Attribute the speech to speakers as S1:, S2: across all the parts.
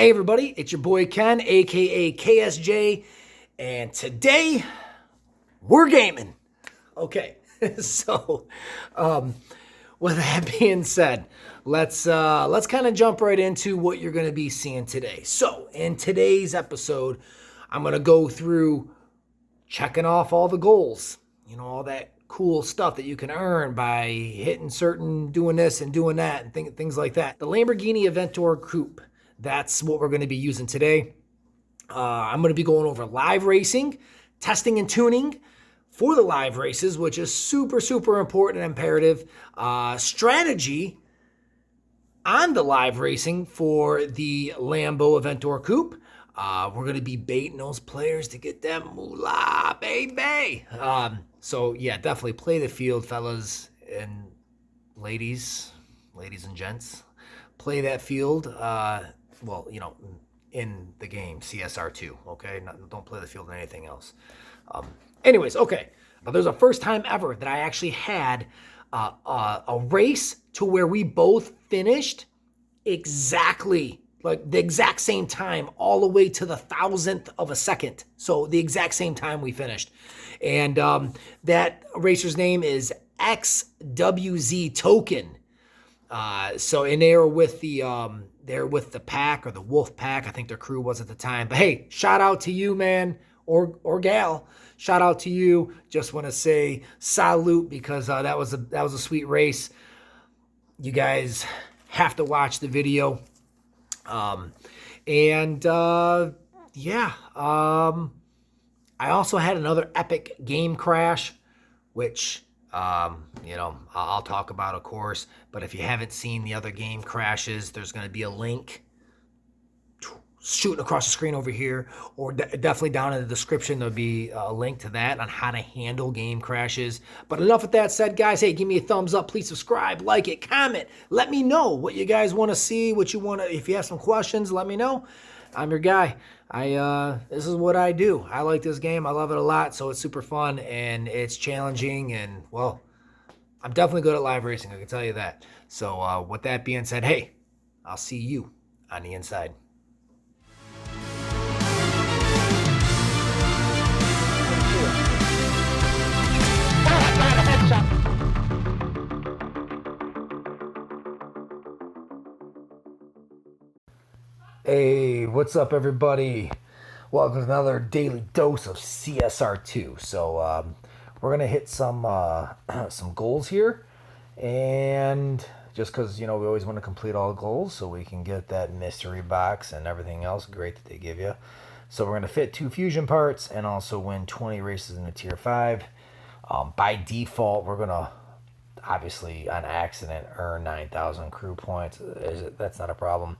S1: Hey everybody, it's your boy Ken, aka KSJ, and today we're gaming. Okay, so with that being said, let's kind of jump right into what you're going to be seeing today. So in today's episode, I'm going to go through checking off all the goals, all that cool stuff that you can earn by hitting certain, doing this and doing that and things like that. The Lamborghini Aventador Coupe, that's what we're going to be using today. I'm going to be going over live racing, testing and tuning for the live races, which is super, super important and imperative. Strategy on the live racing for the Lambo Aventador Coupe. We're going to be baiting those players to get them moolah, baby. So, yeah, definitely play the field, fellas and ladies and gents. Play that field, in the game, CSR2, okay? Don't play the field in anything else. Anyways, okay. There's a first time ever that I actually had a race to where we both finished exactly like the exact same time, all the way to the 1,000th of a second. So the exact same time we finished. And that racer's name is XWZ Token. And they were with the pack, or the Wolf Pack, I think their crew was at the time. But hey, shout out to you, man, or gal. Shout out to you. Just want to say salute, because that was a sweet race. You guys have to watch the video. I also had another epic game crash, which, I'll talk about, of course. But if you haven't seen the other game crashes, there's going to be a link shooting across the screen over here, or definitely down in the description. There'll be a link to that on how to handle game crashes. But enough with that said, guys. Hey, give me a thumbs up. Please subscribe, like it, comment. Let me know what you guys want to see, what you want to. If you have some questions, let me know. I'm your guy. This is what I do. I like this game. I love it a lot. So it's super fun and it's challenging, and well, I'm definitely good at live racing, I can tell you that. So with that being said, hey, I'll see you on the inside. Hey, what's up, everybody? Welcome to another daily dose of CSR2. So we're gonna hit some goals here, and just because we always want to complete all the goals, so we can get that mystery box and everything else great that they give you. So we're gonna fit 2 fusion parts and also win 20 races in the tier 5. By default, we're gonna obviously on accident earn 9,000 crew points. That's not a problem.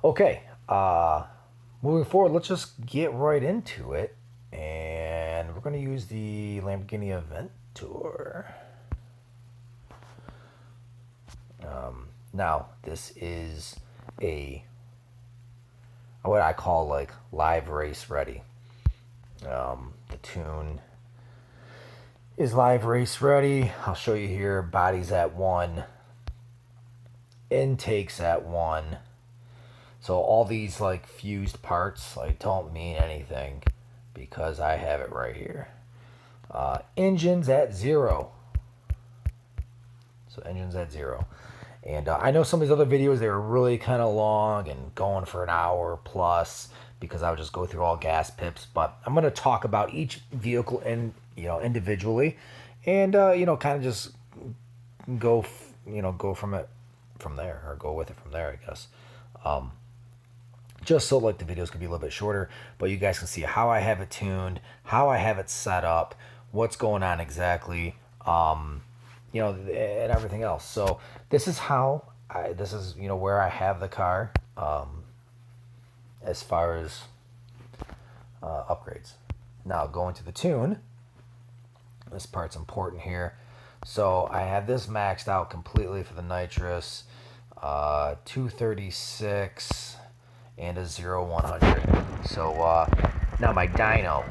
S1: Okay, moving forward, let's just get right into it, and we're going to use the Lamborghini Aventador. Now, this is what I call like live race ready. The tune is live race ready. I'll show you here. Body's at 1. Intakes at 1. So all these like fused parts don't mean anything because I have it right here. Engines at 0. So engines at 0. And I know some of these other videos, they were really kind of long and going for an hour plus, because I would just go through all gas pips. But I'm going to talk about each vehicle individually, and kind of just go from there, or go with it from there, I guess. Just so the videos can be a little bit shorter, but you guys can see how I have it tuned, how I have it set up, what's going on exactly, and everything else. So this is how where I have the car, as far as upgrades. Now going to the tune, this part's important here. So I have this maxed out completely for the nitrous, 236 and a 0-100. So now my dyno,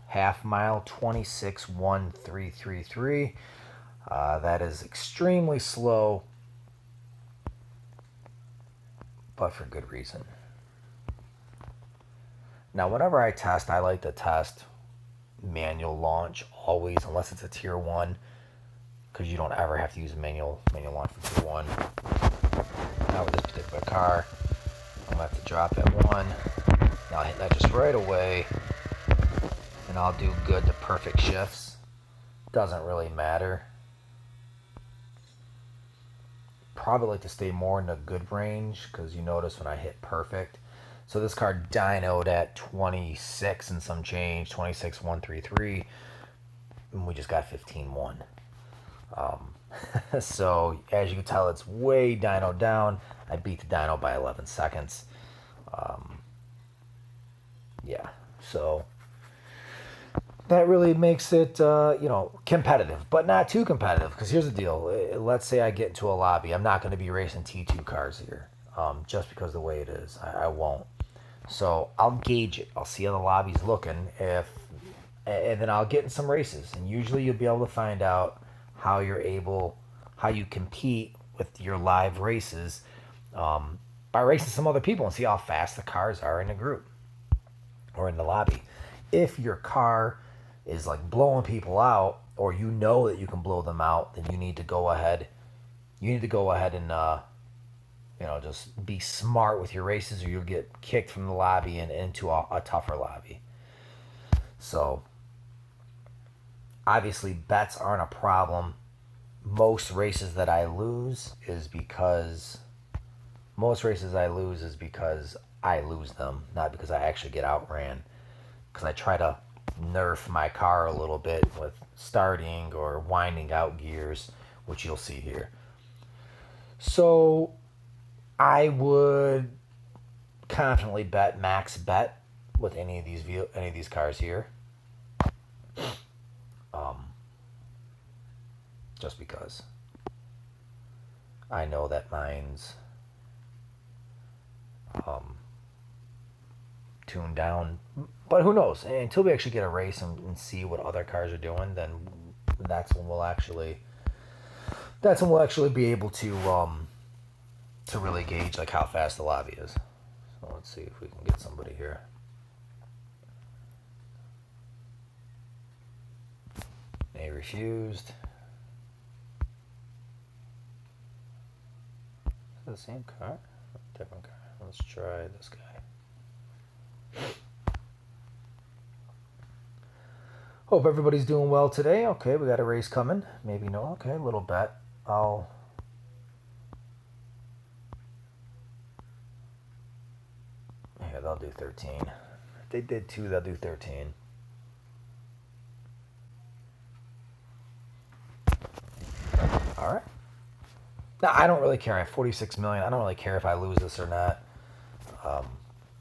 S1: half mile 261333. That is extremely slow. but for good reason. Now, whenever I test, I like to test manual launch always, unless it's a tier 1, because you don't ever have to use manual launch for tier 1. Now with this particular car, I'm going to have to drop at 1. Now I'll hit that just right away, and I'll do good to perfect shifts. Doesn't really matter. Probably like to stay more in the good range, because you notice when I hit perfect. So this car dynoed at 26 and some change, 26,133, and we just got 15.1. So as you can tell, it's way dynoed down. I beat the dyno by 11 seconds. Yeah, so that really makes it, competitive, but not too competitive. Because here's the deal. Let's say I get into a lobby. I'm not going to be racing T2 cars here, just because of the way it is. I won't. So I'll gauge it. I'll see how the lobby's looking, and then I'll get in some races. And usually you'll be able to find out how you compete with your live races by racing some other people and see how fast the cars are in a group or in the lobby. If your car is like blowing people out, or you know that you can blow them out, then you need to go ahead. And just be smart with your races, or you'll get kicked from the lobby and into a tougher lobby. So obviously bets aren't a problem. Most races I lose is because I lose them, not because I actually get outran. Because I try to nerf my car a little bit with starting or winding out gears, which you'll see here. So I would confidently bet max bet with any of these cars here. Just because I know that mine's tuned down, but who knows? Until we actually get a race and see what other cars are doing, then that's when we'll actually be able to really gauge like how fast the lobby is. So let's see if we can get somebody here. They refused. Is it the same car? Different car. Let's try this guy. Hope everybody's doing well today. Okay, we got a race coming. Maybe no. Okay, a little bet. Yeah, they'll do 13. If they did 2, they'll do 13. All right. Now, I don't really care. I have 46 million. I don't really care if I lose this or not.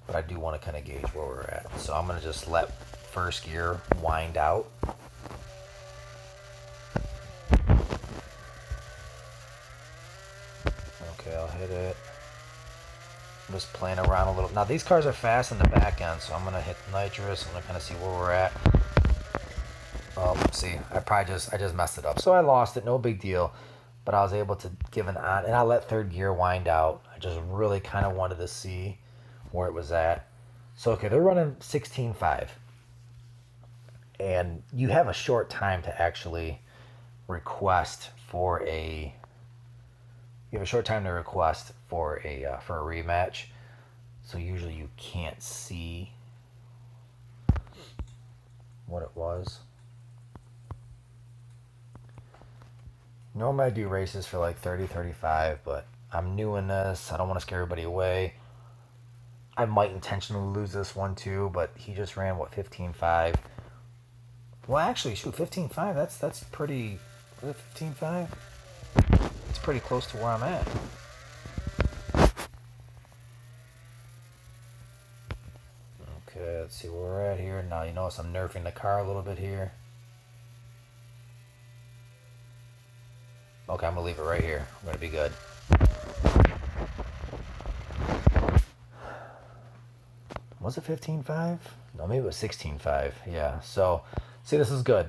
S1: But I do want to kind of gauge where we're at. So I'm going to just let first gear wind out. Okay, I'll hit it. I'm just playing around a little. Now, these cars are fast in the back end, so I'm going to hit nitrous. I'm going to kind of see where we're at. See, I just messed it up. So I lost it. No big deal. But I was able to give an on, and I let third gear wind out. I just really kind of wanted to see where it was at. So, okay, they're running 16.5. And you have a short time to actually request for a... You have a short time to request for a rematch. So usually you can't see what it was. Normally I do races for like 30, 35, but I'm new in this. I don't want to scare everybody away. I might intentionally lose this one too, but he just ran, 15.5? Well, actually, shoot, 15.5, that's pretty... Is it 15.5? It's pretty close to where I'm at. Okay, let's see where we're at here. Now, you notice I'm nerfing the car a little bit here. Okay, I'm going to leave it right here. I'm going to be good. Was it 15.5? No, maybe it was 16.5. Yeah, so, see, this is good.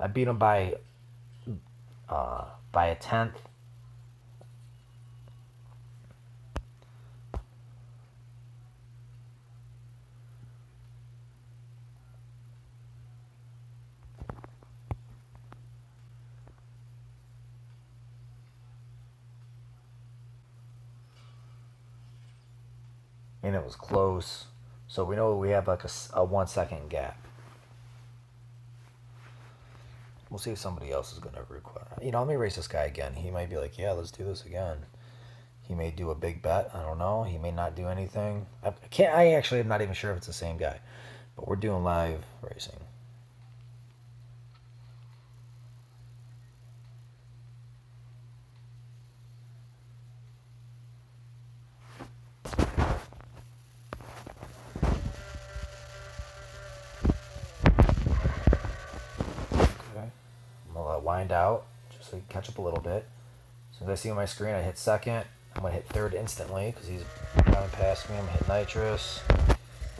S1: I beat him by a tenth. and it was close. So we know we have like a 1 second gap. We'll see if somebody else is going to request. Let me race this guy again. He might be like, yeah, let's do this again. He may do a big bet. I don't know. He may not do anything. I actually am not even sure if it's the same guy. But we're doing live racing. Wind out just so he can catch up a little bit. As soon as I see on my screen, I hit second. I'm gonna hit third instantly because he's driving past me. I'm gonna hit nitrous.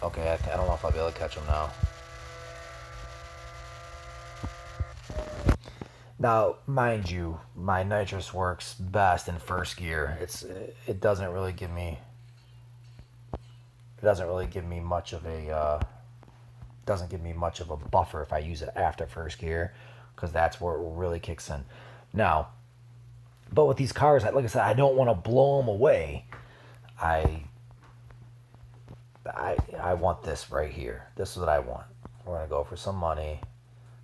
S1: Okay, I don't know if I'll be able to catch him now. Now, mind you, my nitrous works best in first gear. It doesn't really give me much of a buffer if I use it after first gear, because that's where it really kicks in. Now, but with these cars, like I said, I don't want to blow them away. I want this right here. This is what I want. We're going to go for some money.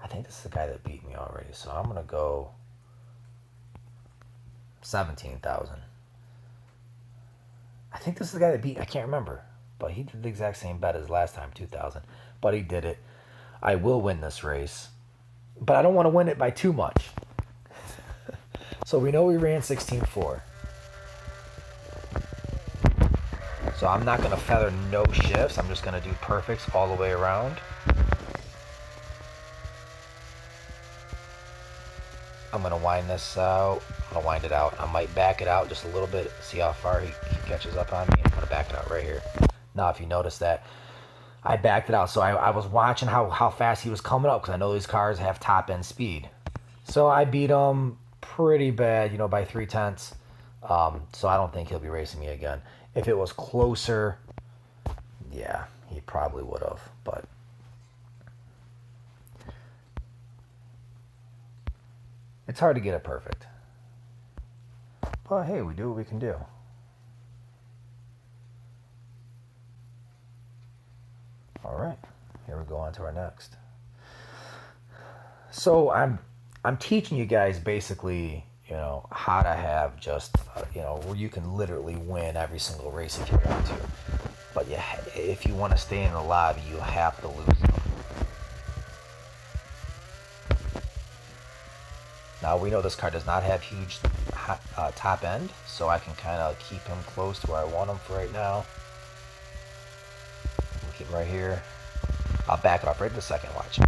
S1: I think this is the guy that beat me already, so I'm going to go 17,000. I think this is the guy that beat, I can't remember, but he did the exact same bet as last time, 2,000. But he did it. I will win this race, but I don't want to win it by too much. So we know we ran 16.4. So I'm not going to feather no shifts. I'm just going to do perfects all the way around. I'm going to wind this out. I'm going to wind it out. I might back it out just a little bit. See how far he catches up on me. I'm going to back it out right here. Now, if you notice that, I backed it out. So I was watching how fast he was coming up, because I know these cars have top end speed. So I beat him pretty bad, by 0.3. So I don't think he'll be racing me again. If it was closer, yeah, he probably would have. But it's hard to get it perfect. But hey, we do what we can do. All right, here we go on to our next. So I'm teaching you guys basically, how to have just, where you can literally win every single race if you want to. But if you want to stay in the lobby, you have to lose them. Now we know this car does not have huge top end, so I can kind of keep him close to where I want him for right now. Keep him right here. I'll back it off right this second, watch.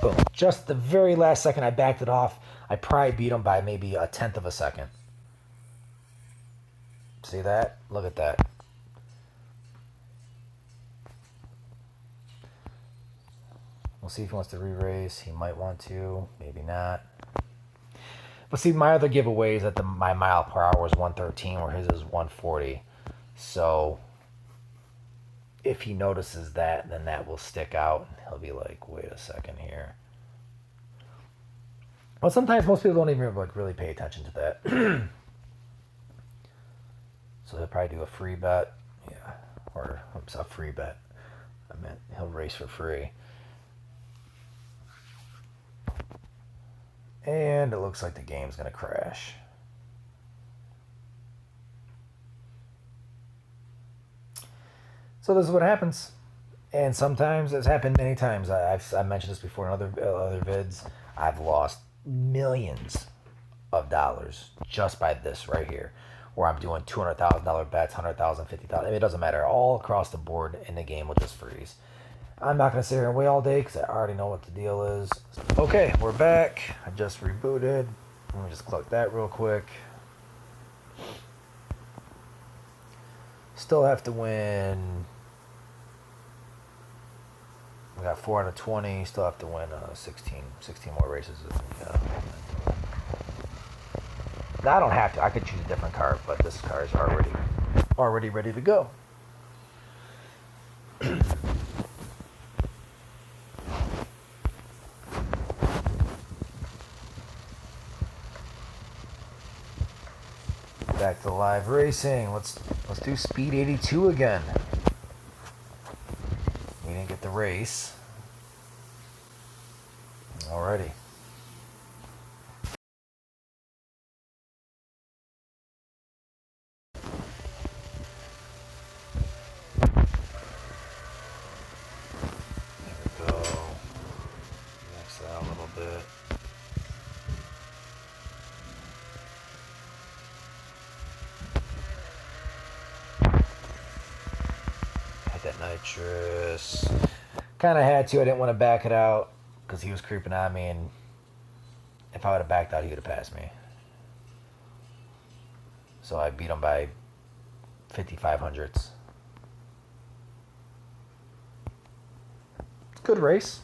S1: Boom. Just the very last second I backed it off, I probably beat him by maybe 1/10 of a second. See that? Look at that. We'll see if he wants to re-race. He might want to, maybe not. But see, my other giveaway is that my mile per hour is 113, where his is 140. So if he notices that, then that will stick out. He'll be like, wait a second here. Well, sometimes most people don't even really pay attention to that. So he'll probably do a free bet. Yeah, or a free bet. I meant he'll race for free. And it looks like the game's going to crash. So this is what happens. And sometimes it's happened many times. I've mentioned this before in other vids. I've lost millions of dollars just by this right here, where I'm doing $200,000 bets, $100,000, $50,000. It doesn't matter. All across the board, and the game will just freeze. I'm not going to sit here and wait all day because I already know what the deal is. Okay, we're back. I just rebooted. Let me just click that real quick. Still have to win. We got 4 out of 20. Still have to win 16 more races. Now, I don't have to. I could choose a different car, but this car is already ready to go. Back to live racing. Let's do Speed 82 again. race. Alrighty. There we go. Max that out a little bit. Hit that nitrous. Kind of had to. I didn't want to back it out because he was creeping on me, and if I would have backed out, he would have passed me. So I beat him by 5,500ths. Good race.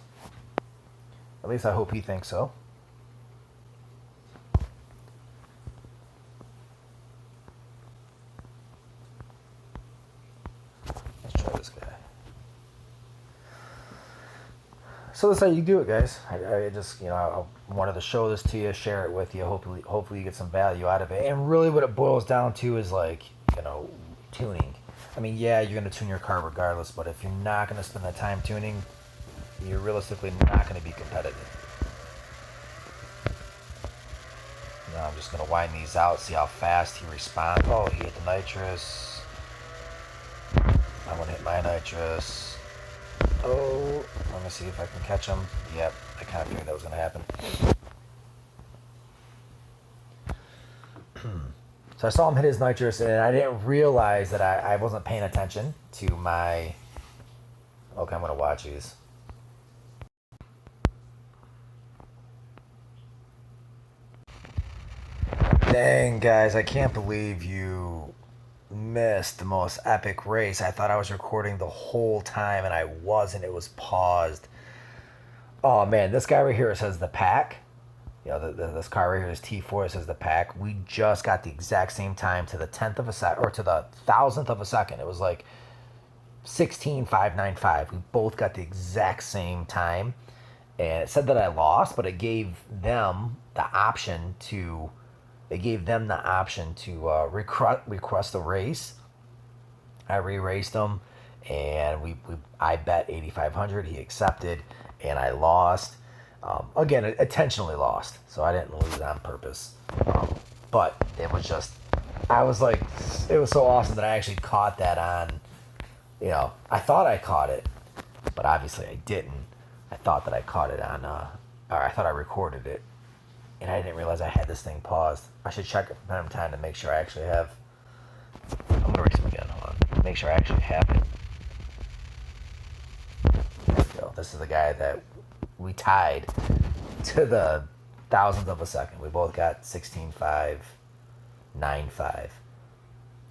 S1: At least I hope he thinks so. Let's try this guy. So that's how you do it, guys. I just, you know, I wanted to show this to you, share it with you. Hopefully you get some value out of it. And really what it boils down to is, like, you know, tuning. I mean, yeah, you're going to tune your car regardless, but if you're not going to spend the time tuning, you're realistically not going to be competitive. Now I'm just going to wind these out, see how fast he responds. Oh, he hit the nitrous. I'm going to hit my nitrous. Oh, let me see if I can catch him. Yep, I kind of figured that was going to happen. So I saw him hit his nitrous, and I didn't realize that I wasn't paying attention to my... Okay, I'm going to watch these. Dang, guys, I can't believe you missed the most epic race. I thought I was recording the whole time, and I wasn't. It was paused. Oh, man, this guy right here says the pack. You know, this car right here is T4. It says the pack. We just got the exact same time to the 10th of a second, or to the 1,000th of a second. It was like 16,595. We both got the exact same time. And it said that I lost, but it gave them the option to... request a race. I re-raced him, and I bet 8,500. He accepted, and I lost. Again, intentionally lost, so I didn't lose on purpose. But it was just, I was like, it was so awesome that I actually caught that on, you know, I thought I caught it, but obviously I didn't. I thought that I caught it on, or I thought I recorded it, and I didn't realize I had this thing paused. I should check it from time to time to make sure I actually have. I'm going to race him again. Hold on. Make sure I actually have it. There we go. This is the guy that we tied to the 1,000th of a second. We both got 16,595.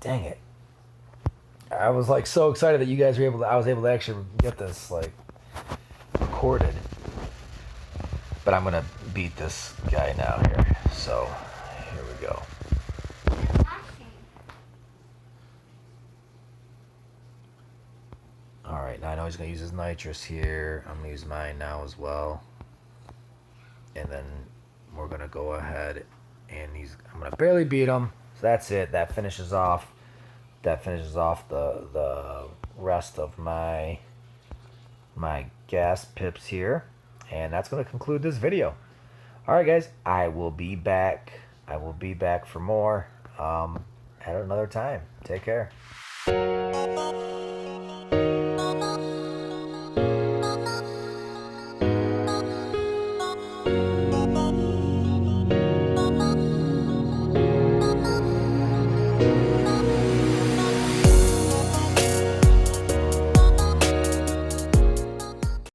S1: Dang it. I was like so excited that you guys were able to, I was able to actually get this like recorded. But I'm going to beat this guy now here. So, here we go. Alright, now I know he's going to use his nitrous here. I'm going to use mine now as well. And then we're going to go ahead and I'm going to barely beat him. So that's it. That finishes off the rest of my gas pips here. And that's going to conclude this video. Alright guys, I will be back. For more at another time. Take care.